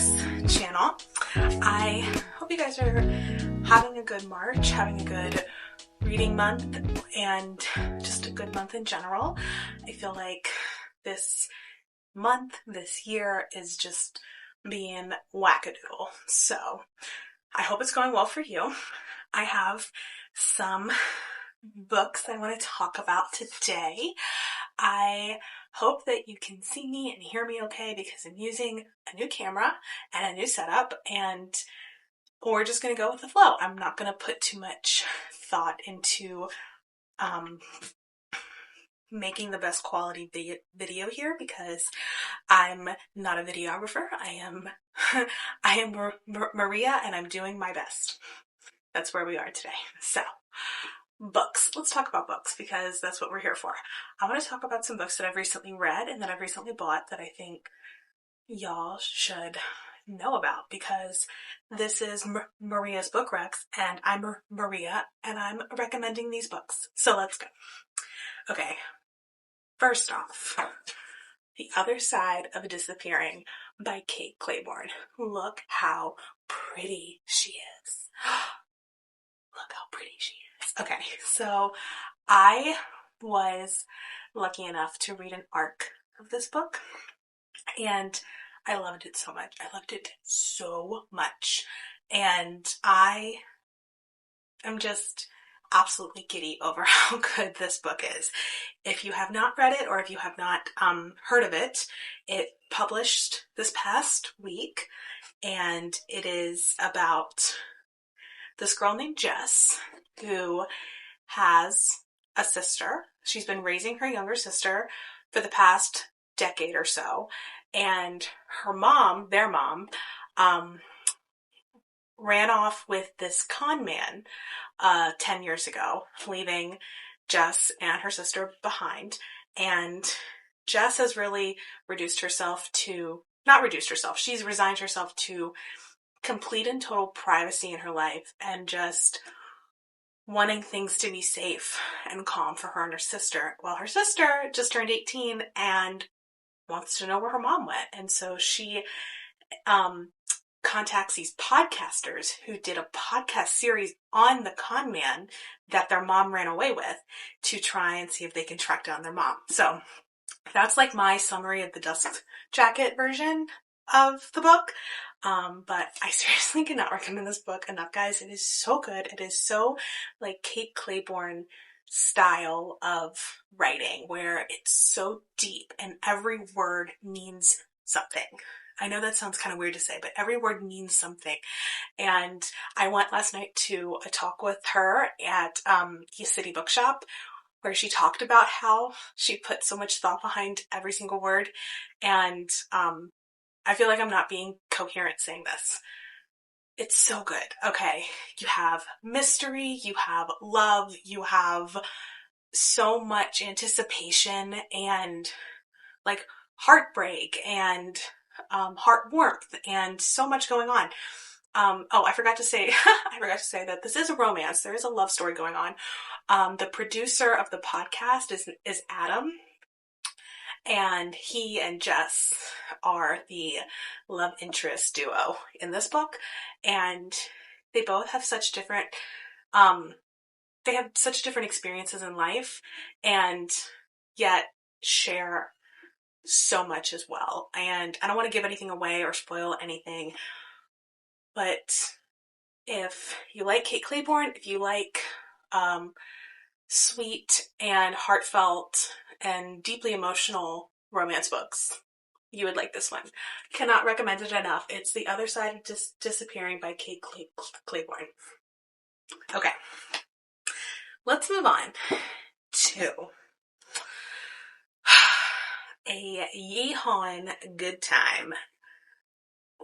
Books channel. I hope you guys are having a good March, having a good reading month, and just a good month in general. I feel like this month, this year is just being wackadoodle. So I hope it's going well for you. I have some books I want to talk about today. I hope that you can see me and hear me okay because I'm using a new camera and a new setup, and we're just going to go with the flow. I'm not going to put too much thought into making the best quality video here because I'm not a videographer. I am Maria, and I'm doing my best. That's where we are today. So, books. Let's talk about books because that's what we're here for. I want to talk about some books that I've recently read and that I've recently bought that I think y'all should know about because this is Maria's Book Recs, and I'm Maria, and I'm recommending these books. So let's go. Okay. First off, The Other Side of Disappearing by Kate Clayborn. Look how pretty she is. Look how pretty she is. Okay, so I was lucky enough to read an arc of this book, and I loved it so much. I loved it so much. And I am just absolutely giddy over how good this book is. If you have not read it or if you have not heard of it, it published this past week, and it is about this girl named Jess who has a sister. She's been raising her younger sister for the past decade or so, and her mom, their mom, ran off with this con man 10 years ago, leaving Jess and her sister behind. And Jess has really she's resigned herself to complete and total privacy in her life and just wanting things to be safe and calm for her and her sister. Well, her sister just turned 18 and wants to know where her mom went. And so she contacts these podcasters who did a podcast series on the con man that their mom ran away with to try and see if they can track down their mom. So that's like my summary of the Dust Jacket version of the book. But I seriously cannot recommend this book enough, guys. It is so good. It is so like Kate Clayborn style of writing where it's so deep and every word means something. I know that sounds kind of weird to say, but every word means something. And I went last night to a talk with her at the City Bookshop where she talked about how she put so much thought behind every single word. And I feel like I'm not being coherent saying this. It's so good. Okay, you have mystery, you have love, you have so much anticipation and like heartbreak and heart warmth and so much going on. I forgot to say that this is a romance. There is a love story going on. The producer of the podcast is Adam, and he and Jess are the love interest duo in this book, and they both have such different experiences in life, and yet share so much as well. And I don't want to give anything away or spoil anything, but if you like Kate Clayborn, if you like sweet and heartfelt and deeply emotional romance books, you would like this one. Cannot recommend it enough. It's The Other Side of Disappearing by Kate Clayborn. Okay, let's move on to a Yeehaw good time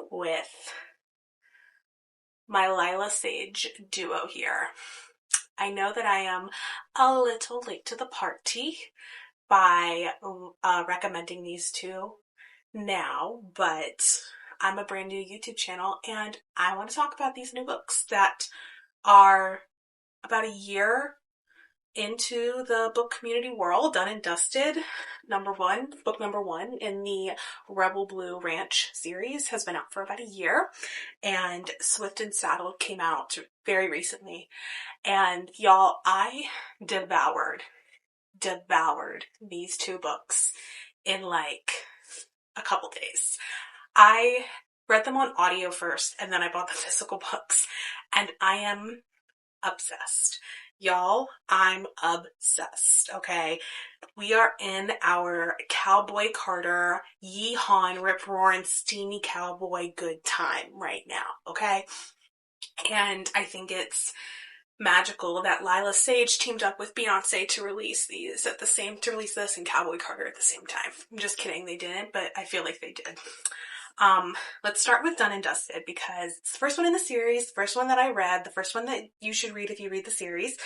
with my Lila Sage duo here. I know that I am a little late to the party by recommending these two now, but I'm a brand new YouTube channel and I want to talk about these new books that are about a year into the book community world. Done and Dusted, book number one in the Rebel Blue Ranch series has been out for about a year, and Swift and Saddled came out very recently. And y'all, I devoured these two books in like a couple days. I read them on audio first, and then I bought the physical books, and I am obsessed. Y'all, I'm obsessed, okay? We are in our Cowboy Carter, yee-haw, rip-roaring, steamy cowboy good time right now, okay? And I think it's magical that Lila Sage teamed up with Beyonce to release this and Cowboy Carter at the same time. I'm just kidding, they didn't, but I feel like they did. Let's start with Done and Dusted because it's the first one in the series, the first one that I read, the first one that you should read if you read the series.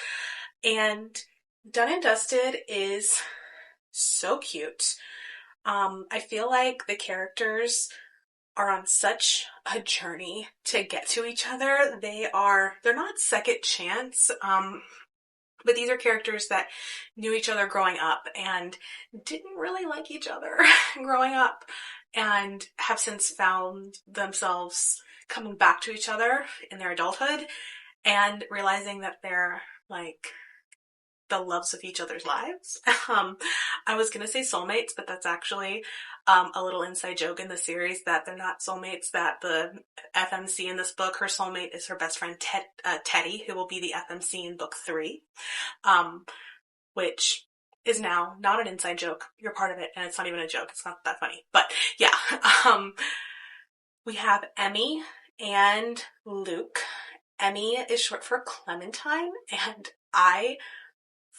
And Done and Dusted is so cute. I feel like the characters are on such a journey to get to each other. They're not second chance, but these are characters that knew each other growing up and didn't really like each other growing up and have since found themselves coming back to each other in their adulthood and realizing that they're like the loves of each other's lives. I was gonna say soulmates, but that's actually a little inside joke in the series that they're not soulmates, that the FMC in this book, her soulmate is her best friend Teddy, who will be the FMC in book 3, which is now not an inside joke. You're part of it, and it's not even a joke. It's not that funny. But yeah, we have Emmy and Luke. Emmy is short for Clementine, and I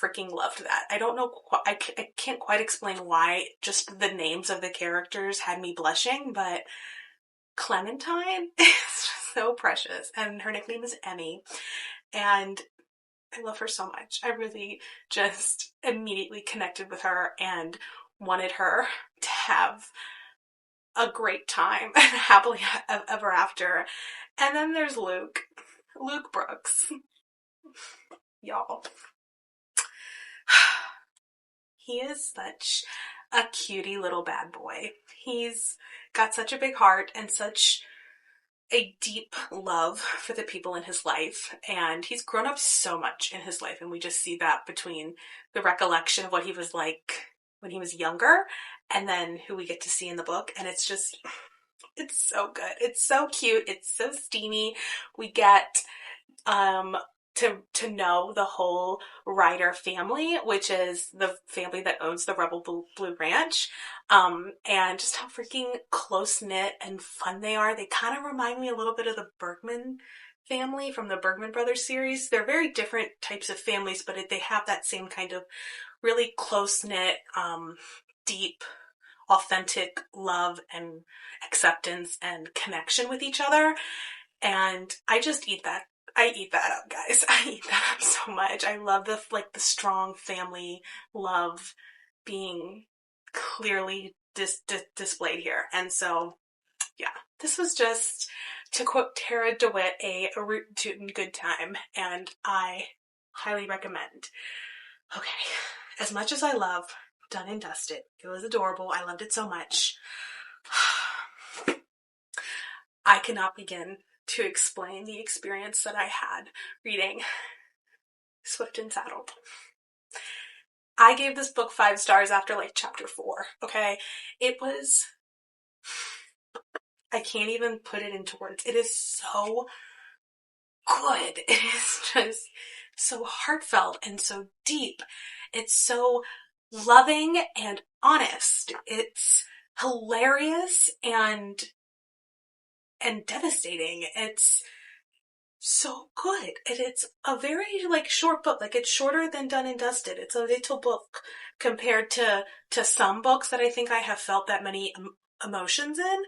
freaking loved that. I don't know, I can't quite explain why, just the names of the characters had me blushing, but Clementine is so precious, and her nickname is Emmy, and I love her so much. I really just immediately connected with her and wanted her to have a great time, happily ever after. And then there's Luke Brooks. Y'all. He is such a cutie little bad boy. He's got such a big heart and such a deep love for the people in his life, and he's grown up so much in his life, and we just see that between the recollection of what he was like when he was younger and then who we get to see in the book, and it's so good. It's so cute. It's so steamy. We get to know the whole Ryder family, which is the family that owns the Rebel Blue Ranch, and just how freaking close-knit and fun they are. They kind of remind me a little bit of the Bergman family from the Bergman Brothers series. They're very different types of families, but they have that same kind of really close-knit, deep, authentic love and acceptance and connection with each other. And I just eat that up, guys. I eat that up so much. I love the strong family love being clearly displayed here. And so, yeah, this was just, to quote Tara DeWitt, a root tootin' good time, and I highly recommend. Okay, as much as I love Done and Dusted, it was adorable. I loved it so much. I cannot begin to explain the experience that I had reading Swift and Saddled. I gave this book 5 stars after like chapter 4, okay? It was, I can't even put it into words. It is so good. It is just so heartfelt and so deep. It's so loving and honest. It's hilarious and devastating. It's so good. And it's a very short book. It's shorter than Done and Dusted. It's a little book compared to some books that I think I have felt that many emotions in.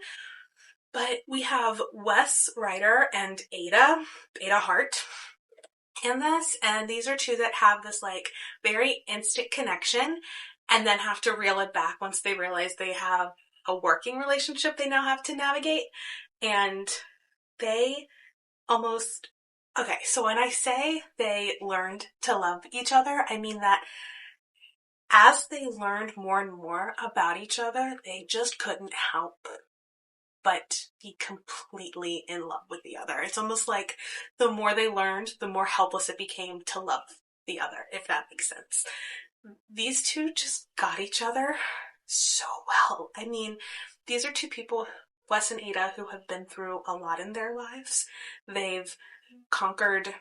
But we have Wes Ryder and Ada Hart in this, and these are two that have this very instant connection and then have to reel it back once they realize they have a working relationship they now have to navigate. And they almost Okay, so when I say they learned to love each other, I mean that as they learned more and more about each other, they just couldn't help but be completely in love with the other. It's almost like the more they learned, the more helpless it became to love the other, if that makes sense. These two just got each other so well. I mean, these are two people, Wes and Ada, who have been through a lot in their lives. They've conquered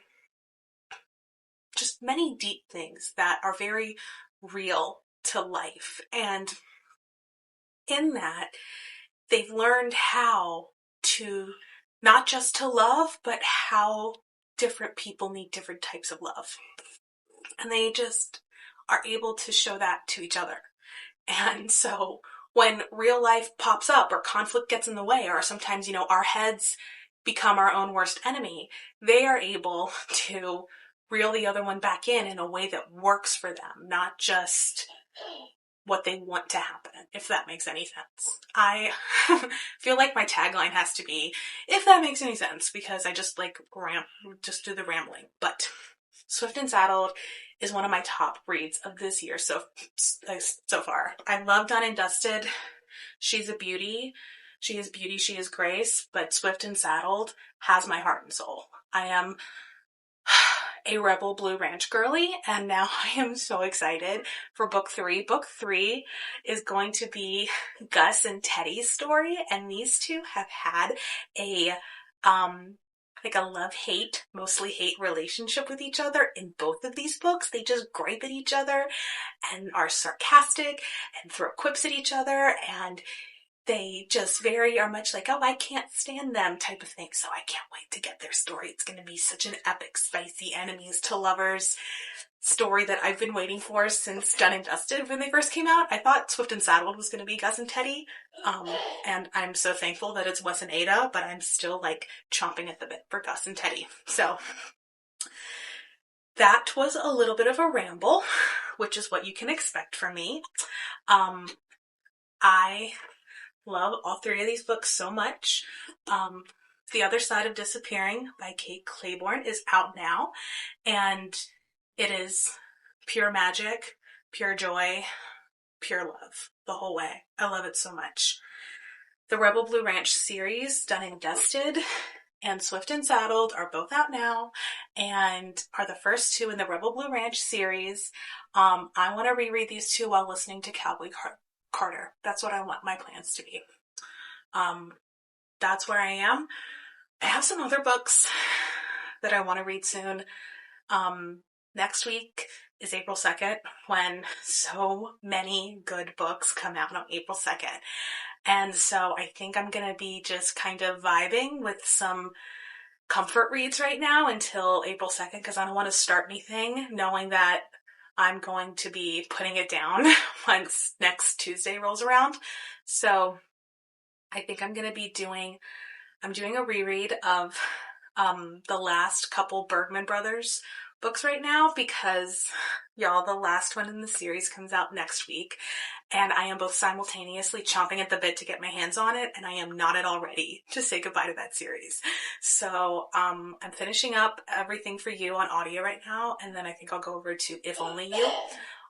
just many deep things that are very real to life. And in that, they've learned how to not just to love, but how different people need different types of love. And they just are able to show that to each other. And so when real life pops up or conflict gets in the way, or sometimes, our heads become our own worst enemy, they are able to reel the other one back in a way that works for them, not just what they want to happen, if that makes any sense. I feel like my tagline has to be, if that makes any sense, because I just just do the rambling. But Swift and Saddled is one of my top reads of this year so far. I love Done and Dusted. She's a beauty. She is beauty, she is grace, but Swift and Saddled has my heart and soul. I am a Rebel Blue Ranch girly, and now I am so excited for book 3. Book 3 is going to be Gus and Teddy's story, and these two have had a love-hate, mostly hate relationship with each other in both of these books. They just gripe at each other and are sarcastic and throw quips at each other, and they just are much like, oh, I can't stand them type of thing. So I can't wait to get their story. It's going to be such an epic, spicy enemies to lovers story that I've been waiting for since Done and Dusted when they first came out. I thought Swift and Saddled was going to be Gus and Teddy. And I'm so thankful that it's Wes and Ada, but I'm still chomping at the bit for Gus and Teddy. So that was a little bit of a ramble, which is what you can expect from me. I love all 3 of these books so much. The Other Side of Disappearing by Kate Clayborn is out now, and it is pure magic, pure joy, pure love the whole way. I love it so much. The Rebel Blue Ranch series, Done and Dusted, and Swift and Saddled are both out now and are the first 2 in the Rebel Blue Ranch series. I want to reread these 2 while listening to Cowboy Carter. That's what I want my plans to be. That's where I am. I have some other books that I want to read soon. Next week is April 2nd, when so many good books come out on April 2nd. And so I think I'm going to be just kind of vibing with some comfort reads right now until April 2nd, because I don't want to start anything knowing that I'm going to be putting it down once next Tuesday rolls around. So I think I'm doing a reread of the last couple Bergman Brothers books right now, because y'all, the last one in the series comes out next week, and I am both simultaneously chomping at the bit to get my hands on it, and I am not at all ready to say goodbye to that series. So I'm finishing up Everything for You on audio right now, and then I think I'll go over to If Only You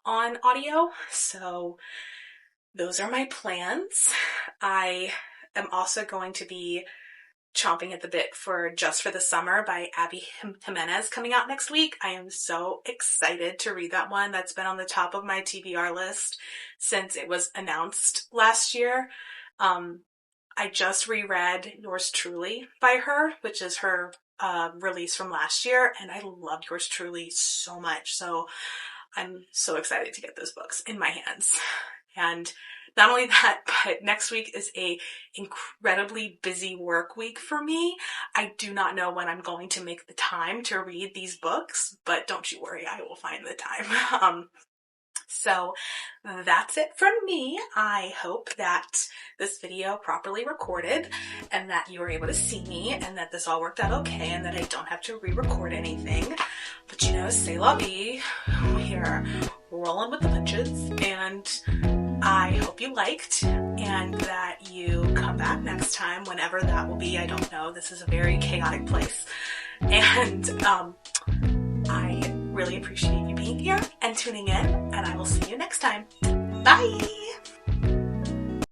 on audio. So those are my plans. I am also going to be chomping at the bit for Just for the Summer by Abby Jimenez coming out next week. I am so excited to read that one. That's been on the top of my TBR list since it was announced last year. I just reread Yours Truly by her, which is her release from last year, and I loved Yours Truly so much. So I'm so excited to get those books in my hands. And not only that, but next week is a incredibly busy work week for me. I do not know when I'm going to make the time to read these books, but don't you worry, I will find the time. So that's it from me. I hope that this video properly recorded and that you were able to see me and that this all worked out okay and that I don't have to re-record anything. But c'est la vie. We're rolling with the punches, and I hope you liked and that you come back next time, whenever that will be. I don't know. This is a very chaotic place. And I really appreciate you being here and tuning in, and I will see you next time. Bye!